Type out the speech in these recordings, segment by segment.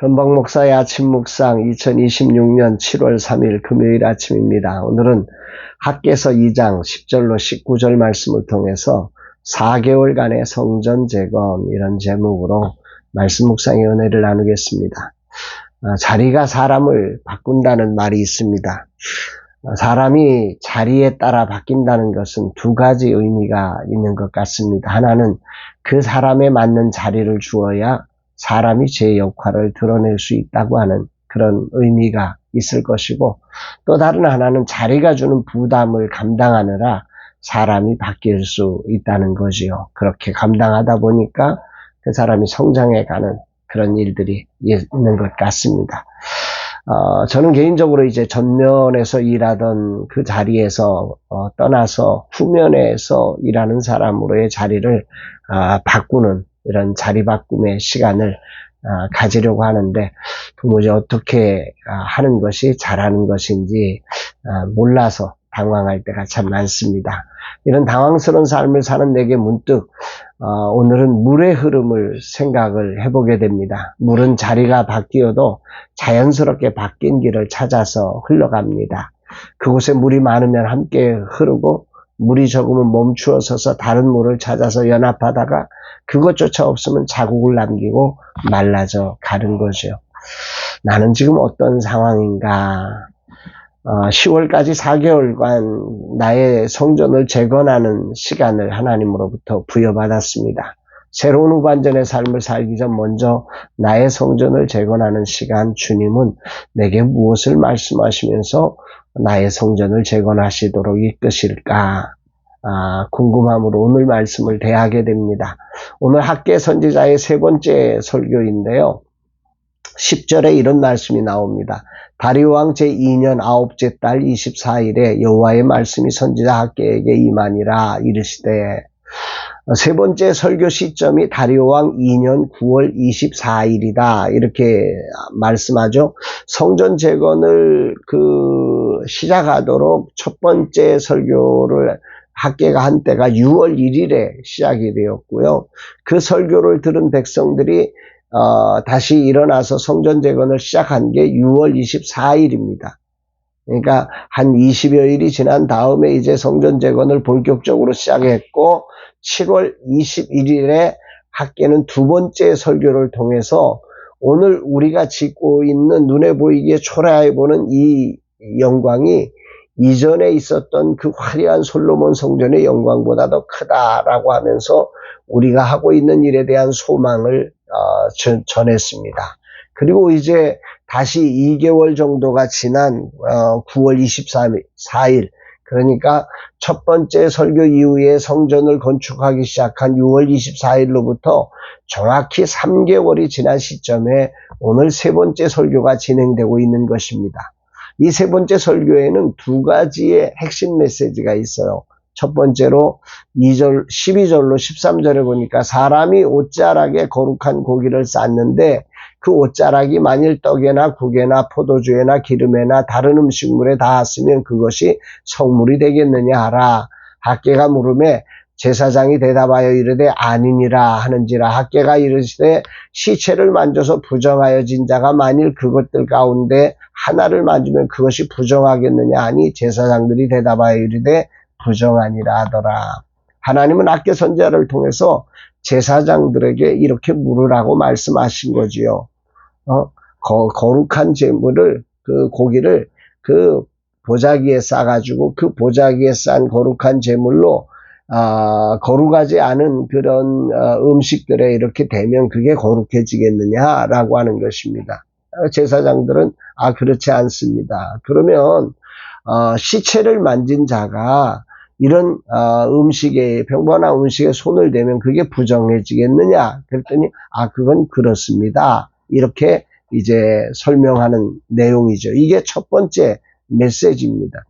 현박 목사의 아침 묵상 2026년 7월 3일 금요일 아침입니다. 오늘은 학개서 2장 10절로 19절 말씀을 통해서 4개월간의 성전 재건 이런 제목으로 말씀 묵상의 은혜를 나누겠습니다. 자리가 사람을 바꾼다는 말이 있습니다. 사람이 자리에 따라 바뀐다는 것은 두 가지 의미가 있는 것 같습니다. 하나는 그 사람에 맞는 자리를 주어야 사람이 제 역할을 드러낼 수 있다고 하는 그런 의미가 있을 것이고, 또 다른 하나는 자리가 주는 부담을 감당하느라 사람이 바뀔 수 있다는 거지요. 그렇게 감당하다 보니까 그 사람이 성장해가는 그런 일들이 있는 것 같습니다. 저는 개인적으로 이제 전면에서 일하던 그 자리에서 떠나서 후면에서 일하는 사람으로의 자리를 바꾸는 이런 자리 바꿈의 시간을 가지려고 하는데, 도무지 어떻게 하는 것이 잘하는 것인지 몰라서 당황할 때가 참 많습니다. 이런 당황스러운 삶을 사는 내게 문득 오늘은 물의 흐름을 생각을 해보게 됩니다. 물은 자리가 바뀌어도 자연스럽게 바뀐 길을 찾아서 흘러갑니다. 그곳에 물이 많으면 함께 흐르고, 물이 적으면 멈추어 서서 다른 물을 찾아서 연합하다가 그것조차 없으면 자국을 남기고 말라져 가는 거죠. 나는 지금 어떤 상황인가? 10월까지 4개월간 나의 성전을 재건하는 시간을 하나님으로부터 부여받았습니다. 새로운 후반전의 삶을 살기 전 먼저 나의 성전을 재건하는 시간, 주님은 내게 무엇을 말씀하시면서 나의 성전을 재건하시도록 이끄실까? 궁금함으로 오늘 말씀을 대하게 됩니다. 오늘 학개 선지자의 세 번째 설교인데요. 10절에 이런 말씀이 나옵니다. 다리오 왕 제2년 9째 달 24일에 여호와의 말씀이 선지자 학개에게 임하니라. 이르시되, 세 번째 설교 시점이 다리오 왕 2년 9월 24일이다. 이렇게 말씀하죠. 성전 재건을 시작하도록 첫 번째 설교를 학개가 한 때가 6월 1일에 시작이 되었고요. 그 설교를 들은 백성들이 다시 일어나서 성전 재건을 시작한 게 6월 24일입니다. 그러니까 한 20여일이 지난 다음에 이제 성전 재건을 본격적으로 시작했고, 7월 21일에 학개는 두 번째 설교를 통해서 오늘 우리가 짓고 있는 눈에 보이기에 초라해 보는 이 영광이 이전에 있었던 그 화려한 솔로몬 성전의 영광보다 더 크다라고 하면서 우리가 하고 있는 일에 대한 소망을 전했습니다. 그리고 이제 다시 2개월 정도가 지난 9월 24일, 그러니까 첫 번째 설교 이후에 성전을 건축하기 시작한 6월 24일로부터 정확히 3개월이 지난 시점에 오늘 세 번째 설교가 진행되고 있는 것입니다. 이 세 번째 설교에는 두 가지의 핵심 메시지가 있어요. 첫 번째로 12절로 13절에 보니까 사람이 옷자락에 거룩한 고기를 쌓는데 그 옷자락이 만일 떡에나 국에나 포도주에나 기름에나 다른 음식물에 닿았으면 그것이 성물이 되겠느냐 하라. 학개가 물음에 제사장이 대답하여 이르되 아니니라 하는지라. 학개가 이르시되 시체를 만져서 부정하여진 자가 만일 그것들 가운데 하나를 만지면 그것이 부정하겠느냐 하니 제사장들이 대답하여 이르되 부정하니라 하더라. 하나님은 학개 선지자를 통해서 제사장들에게 이렇게 물으라고 말씀하신 거지요. 거룩한 제물을, 그 고기를 그 보자기에 싸가지고 그 보자기에 싼 거룩한 제물로 거룩하지 않은 그런 음식들에 이렇게 대면 그게 거룩해지겠느냐라고 하는 것입니다. 제사장들은 그렇지 않습니다. 그러면 시체를 만진 자가 이런 음식에, 평범한 음식에 손을 대면 그게 부정해지겠느냐? 그랬더니 그건 그렇습니다. 이렇게 이제 설명하는 내용이죠. 이게 첫 번째 메시지입니다.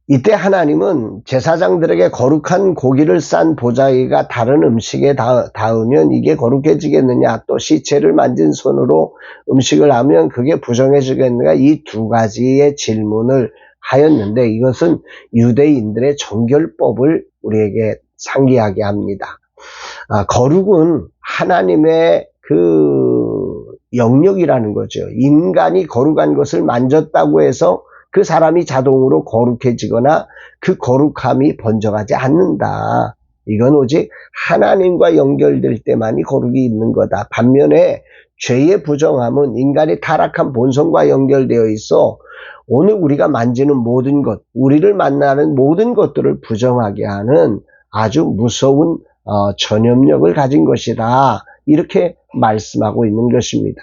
이때 하나님은 제사장들에게 거룩한 고기를 싼 보자기가 다른 음식에 닿으면 이게 거룩해지겠느냐, 또 시체를 만진 손으로 음식을 하면 그게 부정해지겠느냐, 이 두 가지의 질문을 하였는데, 이것은 유대인들의 정결법을 우리에게 상기하게 합니다. 거룩은 하나님의 그 영역이라는 거죠. 인간이 거룩한 것을 만졌다고 해서 그 사람이 자동으로 거룩해지거나 그 거룩함이 번져가지 않는다. 이건 오직 하나님과 연결될 때만이 거룩이 있는 거다. 반면에 죄의 부정함은 인간이 타락한 본성과 연결되어 있어 오늘 우리가 만지는 모든 것, 우리를 만나는 모든 것들을 부정하게 하는 아주 무서운 전염력을 가진 것이다. 이렇게 말씀하고 있는 것입니다.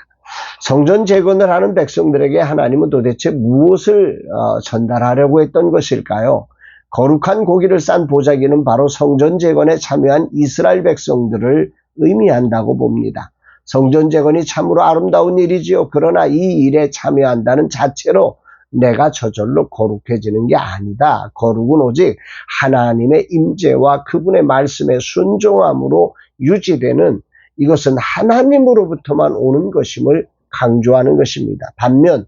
성전 재건을 하는 백성들에게 하나님은 도대체 무엇을 전달하려고 했던 것일까요? 거룩한 고기를 싼 보자기는 바로 성전 재건에 참여한 이스라엘 백성들을 의미한다고 봅니다. 성전 재건이 참으로 아름다운 일이지요. 그러나 이 일에 참여한다는 자체로 내가 저절로 거룩해지는 게 아니다. 거룩은 오직 하나님의 임재와 그분의 말씀에 순종함으로 유지되는, 이것은 하나님으로부터만 오는 것임을 강조하는 것입니다. 반면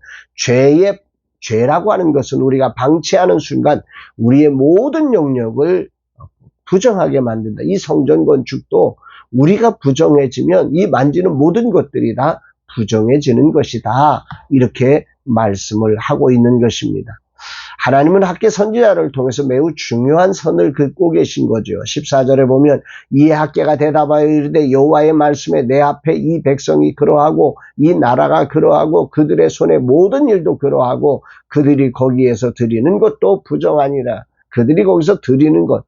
죄라고 하는 것은 우리가 방치하는 순간 우리의 모든 영역을 부정하게 만든다. 이 성전 건축도 우리가 부정해지면 이 만지는 모든 것들이 다 부정해지는 것이다. 이렇게 말씀을 하고 있는 것입니다. 하나님은 학개 선지자를 통해서 매우 중요한 선을 긋고 계신 거죠. 14절에 보면 이 학개가 대답하여 이르되 여호와의 말씀에 내 앞에 이 백성이 그러하고 이 나라가 그러하고 그들의 손의 모든 일도 그러하고 그들이 거기에서 드리는 것도 부정하니라. 그들이 거기서 드리는 것,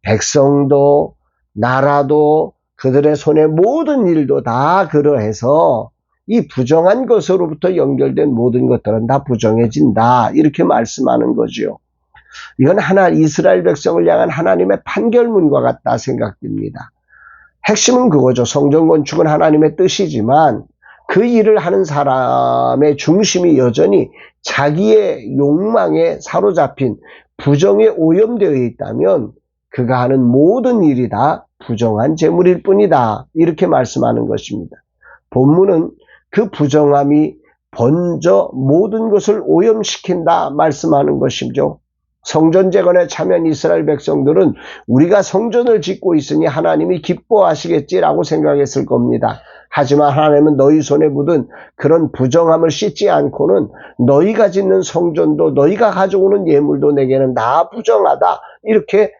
백성도 나라도 그들의 손의 모든 일도 다 그러해서 이 부정한 것으로부터 연결된 모든 것들은 다 부정해진다. 이렇게 말씀하는 거죠. 이건 이스라엘 백성을 향한 하나님의 판결문과 같다 생각됩니다. 핵심은 그거죠. 성전 건축은 하나님의 뜻이지만 그 일을 하는 사람의 중심이 여전히 자기의 욕망에 사로잡힌 부정에 오염되어 있다면 그가 하는 모든 일이 다 부정한 재물일 뿐이다. 이렇게 말씀하는 것입니다. 본문은 그 부정함이 번져 모든 것을 오염시킨다 말씀하는 것이죠. 성전 재건에 참여한 이스라엘 백성들은 우리가 성전을 짓고 있으니 하나님이 기뻐하시겠지라고 생각했을 겁니다. 하지만 하나님은 너희 손에 묻은 그런 부정함을 씻지 않고는 너희가 짓는 성전도 너희가 가져오는 예물도 내게는 다 부정하다. 이렇게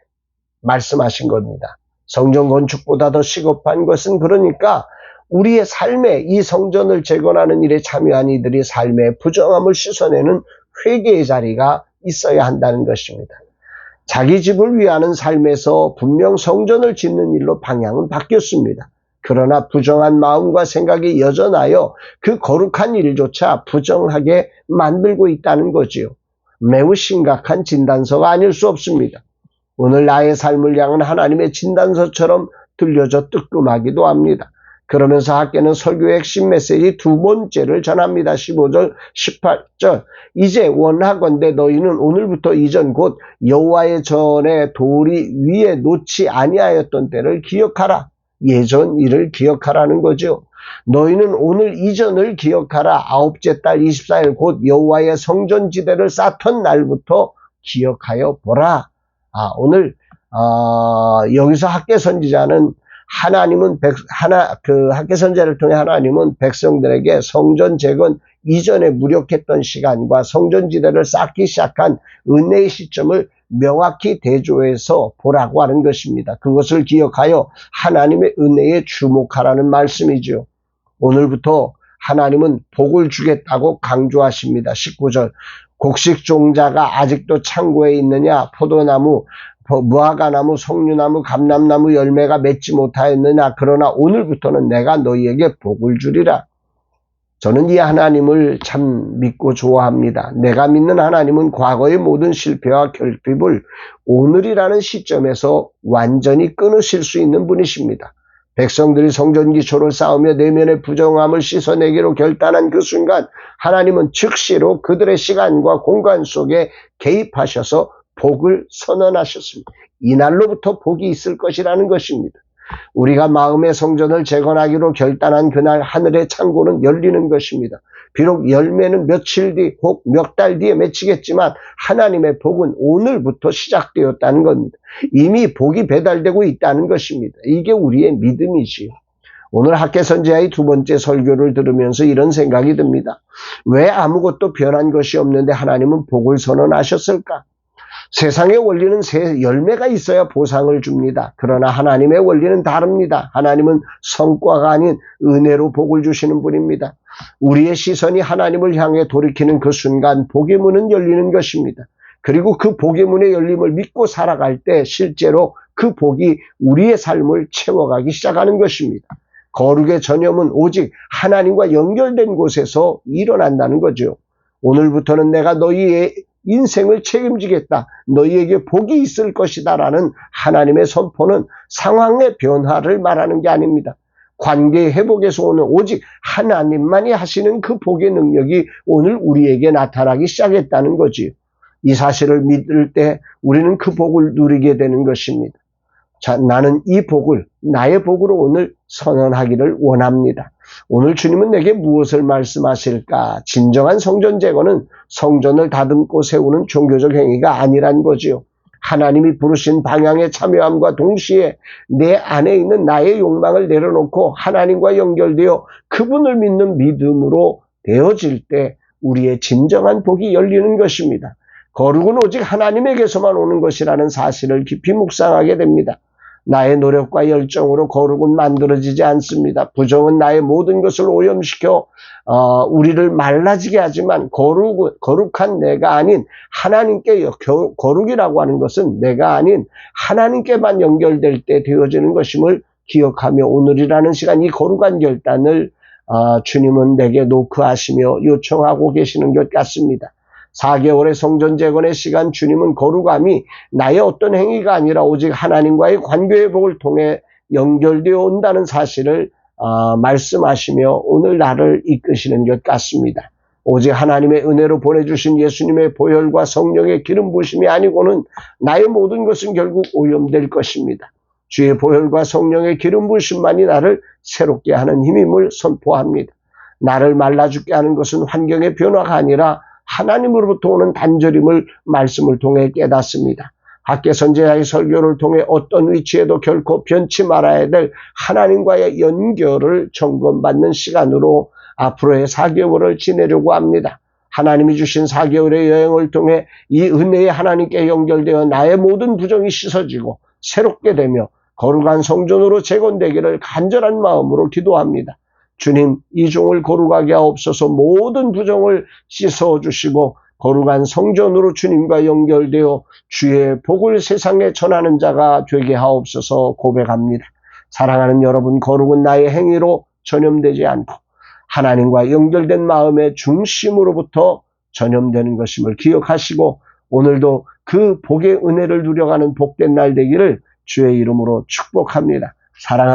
말씀하신 겁니다. 성전 건축보다 더 시급한 것은 그러니까 우리의 삶에 이 성전을 재건하는 일에 참여한 이들이 삶의 부정함을 씻어내는 회개의 자리가 있어야 한다는 것입니다. 자기 집을 위하는 삶에서 분명 성전을 짓는 일로 방향은 바뀌었습니다. 그러나 부정한 마음과 생각이 여전하여 그 거룩한 일조차 부정하게 만들고 있다는 거지요. 매우 심각한 진단서가 아닐 수 없습니다. 오늘 나의 삶을 향한 하나님의 진단서처럼 들려져 뜨끔하기도 합니다. 그러면서 학개는 설교의 핵심 메시지 두 번째를 전합니다. 15절, 18절. 이제 원하건대 너희는 오늘부터 이전 곧 여호와의 전에 돌이 위에 놓지 아니하였던 때를 기억하라. 예전 일을 기억하라는 거죠. 너희는 오늘 이전을 기억하라. 아홉째 달 24일 곧 여호와의 성전지대를 쌓던 날부터 기억하여 보라. 오늘 여기서 학개 선지자는 학개 선지자를 통해 하나님은 백성들에게 성전 재건 이전에 무력했던 시간과 성전지대를 쌓기 시작한 은혜의 시점을 명확히 대조해서 보라고 하는 것입니다. 그것을 기억하여 하나님의 은혜에 주목하라는 말씀이죠. 오늘부터 하나님은 복을 주겠다고 강조하십니다. 19절. 곡식 종자가 아직도 창고에 있느냐? 포도나무, 무화과나무, 석류나무, 감람나무 열매가 맺지 못하였느냐? 그러나 오늘부터는 내가 너희에게 복을 주리라. 저는 이 하나님을 참 믿고 좋아합니다. 내가 믿는 하나님은 과거의 모든 실패와 결핍을 오늘이라는 시점에서 완전히 끊으실 수 있는 분이십니다. 백성들이 성전 기초를 쌓으며 내면의 부정함을 씻어내기로 결단한 그 순간 하나님은 즉시로 그들의 시간과 공간 속에 개입하셔서 복을 선언하셨습니다. 이날로부터 복이 있을 것이라는 것입니다. 우리가 마음의 성전을 재건하기로 결단한 그날 하늘의 창고는 열리는 것입니다. 비록 열매는 며칠 뒤 혹 몇 달 뒤에 맺히겠지만 하나님의 복은 오늘부터 시작되었다는 겁니다. 이미 복이 배달되고 있다는 것입니다. 이게 우리의 믿음이지요. 오늘 학개선지하의 두 번째 설교를 들으면서 이런 생각이 듭니다. 왜 아무것도 변한 것이 없는데 하나님은 복을 선언하셨을까? 세상의 원리는 열매가 있어야 보상을 줍니다. 그러나 하나님의 원리는 다릅니다. 하나님은 성과가 아닌 은혜로 복을 주시는 분입니다. 우리의 시선이 하나님을 향해 돌이키는 그 순간 복의 문은 열리는 것입니다. 그리고 그 복의 문의 열림을 믿고 살아갈 때 실제로 그 복이 우리의 삶을 채워가기 시작하는 것입니다. 거룩의 전염은 오직 하나님과 연결된 곳에서 일어난다는 거죠. 오늘부터는 내가 너희의 인생을 책임지겠다. 너희에게 복이 있을 것이다 라는 하나님의 선포는 상황의 변화를 말하는 게 아닙니다. 관계의 회복에서 오는 오직 하나님만이 하시는 그 복의 능력이 오늘 우리에게 나타나기 시작했다는 거지요. 이 사실을 믿을 때 우리는 그 복을 누리게 되는 것입니다. 자, 나는 이 복을 나의 복으로 오늘 선언하기를 원합니다. 오늘 주님은 내게 무엇을 말씀하실까? 진정한 성전 재건은 성전을 다듬고 세우는 종교적 행위가 아니란 거지요. 하나님이 부르신 방향에 참여함과 동시에 내 안에 있는 나의 욕망을 내려놓고 하나님과 연결되어 그분을 믿는 믿음으로 되어질 때 우리의 진정한 복이 열리는 것입니다. 거룩은 오직 하나님에게서만 오는 것이라는 사실을 깊이 묵상하게 됩니다. 나의 노력과 열정으로 거룩은 만들어지지 않습니다. 부정은 나의 모든 것을 오염시켜 우리를 말라지게 하지만 거룩한 내가 아닌 하나님께 거룩이라고 하는 것은 내가 아닌 하나님께만 연결될 때 되어지는 것임을 기억하며 오늘이라는 시간 이 거룩한 결단을 주님은 내게 노크하시며 요청하고 계시는 것 같습니다. 4개월의 성전 재건의 시간 주님은 거룩함이 나의 어떤 행위가 아니라 오직 하나님과의 관계의 복을 통해 연결되어 온다는 사실을 말씀하시며 오늘 나를 이끄시는 것 같습니다. 오직 하나님의 은혜로 보내주신 예수님의 보혈과 성령의 기름 부으심이 아니고는 나의 모든 것은 결국 오염될 것입니다. 주의 보혈과 성령의 기름 부으심만이 나를 새롭게 하는 힘임을 선포합니다. 나를 말라 죽게 하는 것은 환경의 변화가 아니라 하나님으로부터 오는 단절임을 말씀을 통해 깨닫습니다. 학개선지자의 설교를 통해 어떤 위치에도 결코 변치 말아야 될 하나님과의 연결을 점검받는 시간으로 앞으로의 4개월을 지내려고 합니다. 하나님이 주신 4개월의 여행을 통해 이 은혜의 하나님께 연결되어 나의 모든 부정이 씻어지고 새롭게 되며 거룩한 성전으로 재건되기를 간절한 마음으로 기도합니다. 주님, 이 종을 거룩하게 하옵소서. 모든 부정을 씻어주시고 거룩한 성전으로 주님과 연결되어 주의 복을 세상에 전하는 자가 되게 하옵소서 고백합니다. 사랑하는 여러분, 거룩은 나의 행위로 전염되지 않고 하나님과 연결된 마음의 중심으로부터 전염되는 것임을 기억하시고 오늘도 그 복의 은혜를 누려가는 복된 날 되기를 주의 이름으로 축복합니다. 사랑합니다.